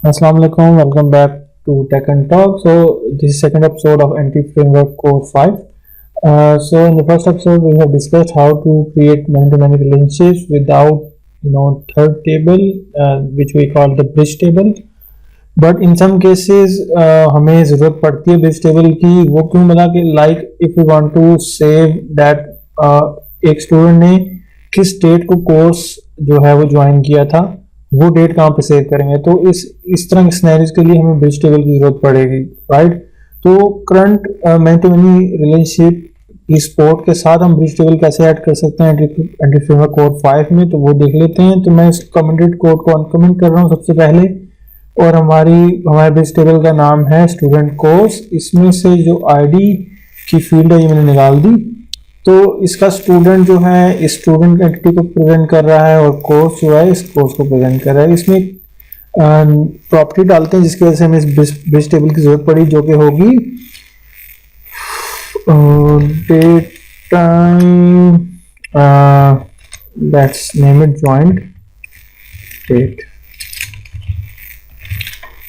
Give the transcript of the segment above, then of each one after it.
Assalamu alaikum. Welcome back to Tech and Talk. So this is second episode of Entity Framework Core 5. So in the first episode we have discussed how to create many-to-many relationships without third table, which we call the bridge table. But in some cases हमें ज़रूरत पड़ती है bridge table की. वो क्यों बना कि like if we want to save that एक स्टूडेंट ने किस डेट को कोर्स जो है वो ज्वाइन किया था, वो डेट कहाँ पे सेव करेंगे. तो इस तरह के सिनेरियोज के लिए हमें ब्रिज टेबल की जरूरत पड़ेगी, राइट. तो current many to many relationship की सपोर्ट के साथ हम ब्रिज टेबल कैसे ऐड कर सकते हैं एंट्री फ्रेमवर्क कोड 5 में, तो वो देख लेते हैं. तो मैं इस कमेंटेड कोड को अनकमेंट कर रहा हूँ सबसे पहले, और हमारे ब्रिज टेबल का नाम है स्टूडेंट कोर्स. इसमें से जो आईडी की फील्ड है ये मैंने निकाल दी. तो इसका स्टूडेंट जो है इस स्टूडेंट एंटिटी को प्रेजेंट कर रहा है और कोर्स जो है इस कोर्स को प्रेजेंट कर रहा है. इसमें प्रॉपर्टी डालते हैं जिसकी वजह से हमें इस ब्रिज टेबल की जरूरत पड़ी, जो कि होगी date time, let's name it joint date,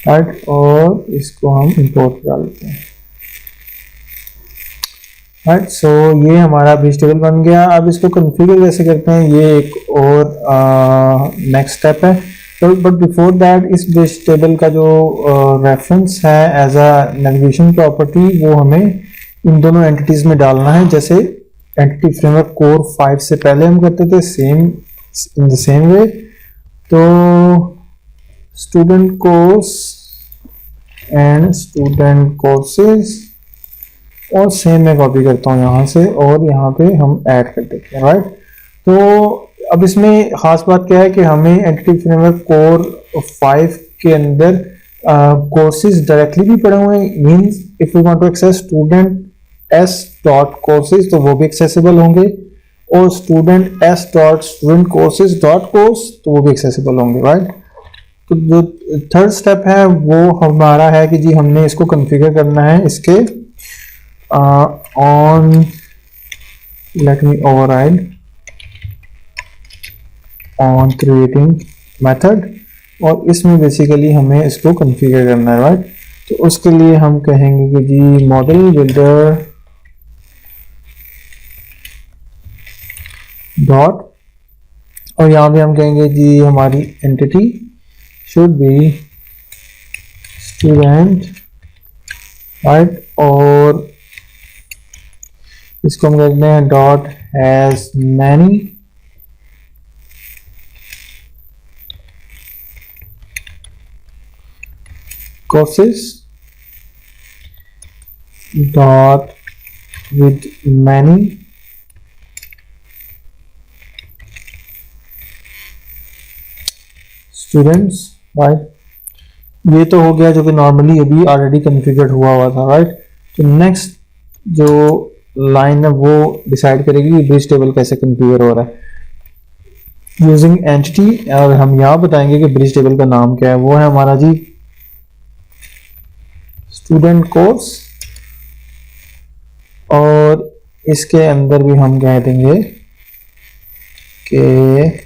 right. और इसको हम इंपोर्ट डालते हैं, राइट. सो ये हमारा ब्रिज टेबल बन गया. अब इसको कॉन्फ़िगर कैसे करते हैं, ये एक और नेक्स्ट स्टेप है. बट बिफोर दैट इस ब्रिज टेबल का जो रेफरेंस है एज अ नेविगेशन प्रॉपर्टी, वो हमें इन दोनों एंटिटीज में डालना है. जैसे एंटिटी फ्रेमवर्क कोर 5 से पहले हम करते थे, same in the same way. तो student course and student courses, और सेम मैं कॉपी करता हूँ यहाँ से और यहाँ पे हम ऐड कर देते हैं, राइट. तो अब इसमें खास बात क्या है कि हमें एंटिटी फ्रेमवर्क कोर 5 के अंदर कोर्सेज डायरेक्टली भी पड़े हुए हैं. Means if you want to access student S dot courses तो वो भी एक्सेसिबल होंगे, और student S dot student courses dot course तो वो भी एक्सेसिबल होंगे, राइट. तो जो थर्ड स्टेप है वो हमारा है कि जी हमने इसको कॉन्फ़िगर करना है इसके on let me override on creating method, और इसमें बेसिकली हमें इसको कॉन्फ़िगर करना है, राइट. तो उसके लिए हम कहेंगे कि जी मॉडल बिल्डर डॉट, और यहाँ पे हम कहेंगे जी हमारी entity should be student, right. और इसको हम कहते हैं dot has many courses dot with many students, right. ये तो हो गया जो कि नॉर्मली अभी ऑलरेडी कॉन्फ़िगर्ड हुआ था, राइट. तो नेक्स्ट जो लाइन है वो डिसाइड करेगी कि ब्रिज टेबल कैसे कॉन्फ़िगर हो रहा है यूजिंग एंटिटी, और हम यहाँ बताएंगे कि ब्रिज टेबल का नाम क्या है. वो है हमारा जी स्टूडेंट कोर्स, और इसके अंदर भी हम कह देंगे कि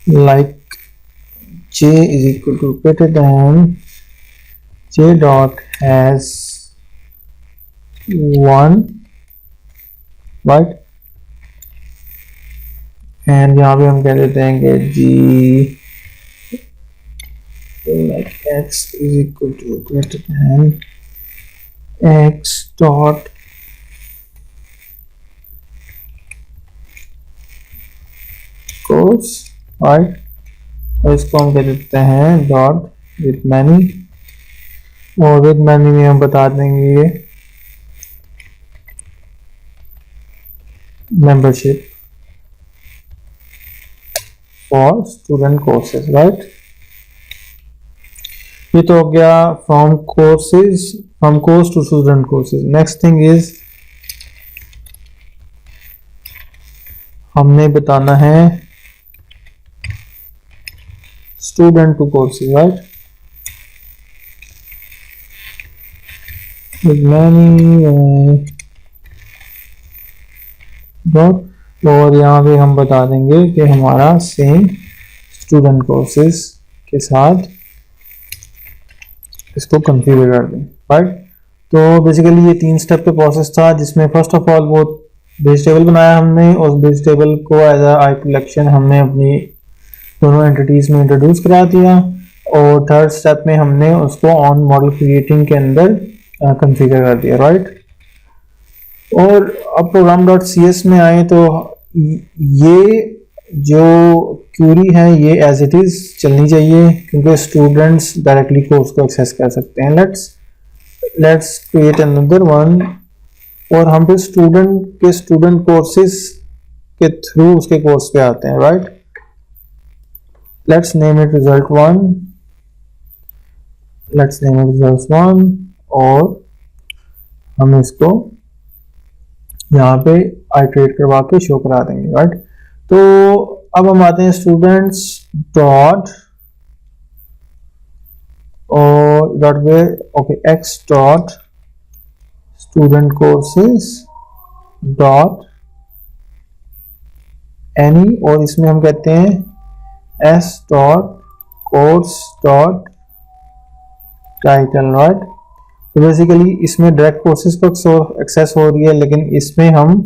like j is equal to greater than j dot has 1, right. And यहाँ पे हम कह देते हैं कि जी like x is equal to greater than x dot course, right. और इसको हम कह देते हैं डॉट विद मैनी, और विद मैनी में हम बता देंगे ये membership for student courses, right. ये तो हो गया from course to student courses. Next thing is हमने बताना है student to courses, right. with many dot, और यहाँ पे हम बता देंगे कि हमारा सेम स्टूडेंट कोर्सेज के साथ इसको कॉन्फ़िगर कर दें, राइट। तो बेसिकली ये 3 स्टेप पे प्रोसेस था, जिसमें फर्स्ट ऑफ ऑल वो वेजिटेबल बनाया हमने, उस वेजिटेबल को एज अ आई कलेक्शन हमने अपनी दोनों एंटिटीज में इंट्रोड्यूस करा दिया, और थर्ड स्टेप में हमने उसको ऑन मॉडल क्रिएटिंग के अंदर कॉन्फ़िगर कर दिया, राइट। और अब program.cs में आए तो ये जो क्यूरी है ये एज इट इज चलनी चाहिए, क्योंकि स्टूडेंट्स डायरेक्टली कोर्स को एक्सेस कर सकते हैं। लेट्स क्रिएट अनदर वन, और हम पे स्टूडेंट कोर्सेज के थ्रू उसके कोर्स पे आते हैं, right. Let's name it result 1, let's name it result 1, और हम इसको यहाँ पे आइटरेट करवा के शो करा देंगे, राइट। तो अब हम आते हैं स्टूडेंट्स डॉट और dot way okay x dot student courses dot any, और इसमें हम कहते हैं S dot course dot title, right. तो बेसिकली इसमें डायरेक्ट कोर्सेज को एक्सेस हो रही है, लेकिन इसमें हम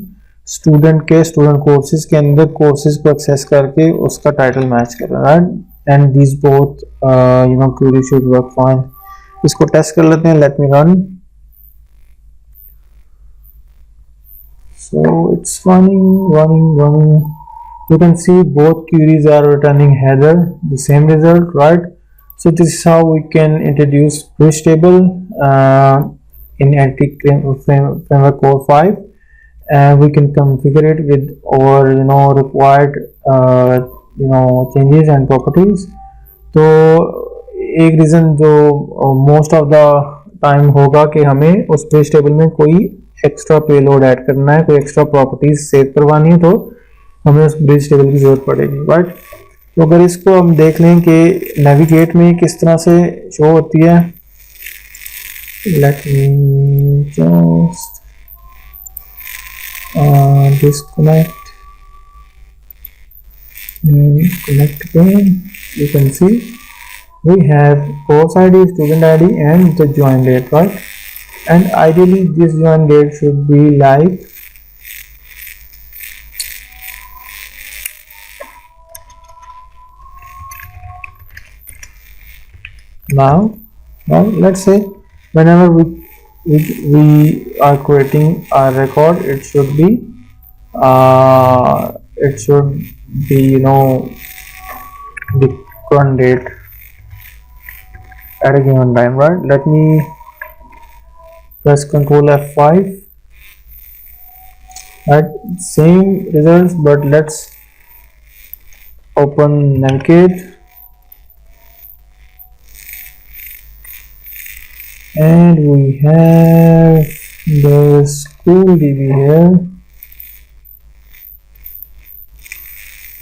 स्टूडेंट कोर्सेज के अंदर कोर्सेज को एक्सेस करके उसका टाइटल मैच कर रहे हैं, right. And this both query should work fine. इसको टेस्ट कर लेते हैं, let me run. So it's running. You can see both queries are returning header, the same result, right? So this is how we can introduce bridge table in Entity Framework Core 5, and we can configure it with our required changes and properties. तो एक reason जो most of the time होगा कि हमें उस bridge table में कोई extra payload add करना है, कोई एक्स्ट्रा प्रॉपर्टीज सेव करवानी है, तो हमें उस ब्रिज टेबल की जरूरत पड़ेगी, राइट। तो अगर इसको हम देख लें कि नेविगेट में किस तरह से शो होती है, let me just disconnect and connect again. You can see we have course ID, student ID, and the join date, right? And ideally this join date should be like now let's say whenever we are creating a record, it should be the current date at a given time, right? Let me press Ctrl F5, right? Same results, but let's open Navigate, and we have the school DB here.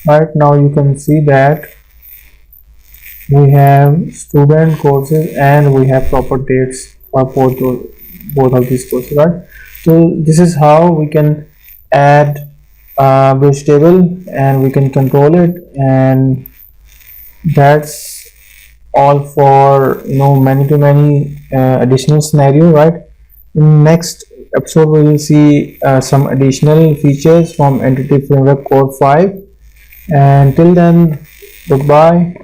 Right now you can see that we have student courses and we have proper dates for both of these courses, right? So this is how we can add a bridge table and we can control it, and that's all for many to many additional scenario, right? In next episode we will see some additional features from Entity Framework Core 5, and till then, goodbye.